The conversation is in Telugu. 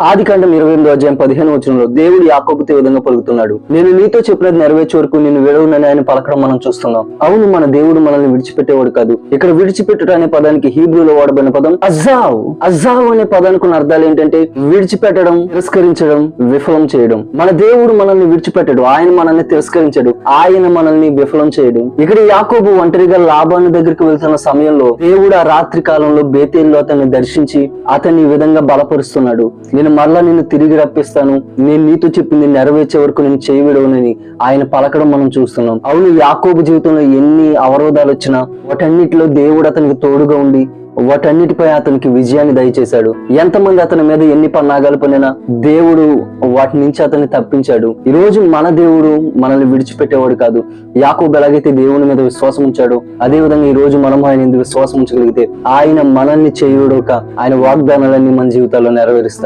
ఆదికాండం 28:15 దేవుడు యాకోబుతో ఈ విధంగా పలుకుతున్నాడు, నేను నీతో చెప్పినది నెరవేర్చే వరకు నిన్ను విడవనని ఆయన పలకడం మనం చూస్తున్నాం. అవును, మన దేవుడు మనల్ని విడిచిపెట్టేవాడు కాదు. ఇక్కడ విడిచిపెట్టుట అనే పదానికి హీబ్రూలో వాడబడిన పదం అజ్జావ్. అజ్జావ్ అనే పదానికి ఉన్న అర్థాలు ఏంటంటే విడిచిపెట్టడం, తిరస్కరించడం, విఫలం చేయడం. మన దేవుడు మనల్ని విడిచిపెట్టడు, ఆయన మనల్ని తిరస్కరించడు, ఆయన మనల్ని విఫలం చేయడు. ఇక్కడ యాకోబు ఒంటరిగా లాబాను దగ్గరికి వెళ్తున్న సమయంలో దేవుడు ఆ రాత్రి కాలంలో బేతేల్లో అతన్ని దర్శించి అతన్ని ఈ విధంగా బలపరుస్తున్నాడు. నేను మరలా నిన్ను తిరిగి రప్పిస్తాను, నేను నీతో చెప్పింది నెరవేర్చే వరకు నేను చేయి విడవనని ఆయన పలకడం మనం చూస్తున్నాం. అవును, యాకోబు జీవితంలో ఎన్ని అవరోధాలు వచ్చినా వాటన్నిటిలో దేవుడు అతనికి తోడుగా ఉండి వాటన్నిటిపై అతనికి విజయాన్ని దయచేశాడు. ఎంతమంది అతని మీద ఎన్ని పన్నాగాలు పడినా దేవుడు వాటి నుంచి అతన్ని తప్పించాడు. ఈ రోజు మన దేవుడు మనల్ని విడిచిపెట్టేవాడు కాదు. యాకోబు ఎలాగైతే దేవుని మీద విశ్వాసం ఉంచాడో అదే విధంగా ఈ రోజు మనం ఆయన విశ్వాసం ఉంచగలిగితే ఆయన మనల్ని చేయడోక ఆయన వాగ్దానాలన్నీ మన జీవితాల్లో నెరవేరుస్తాడు.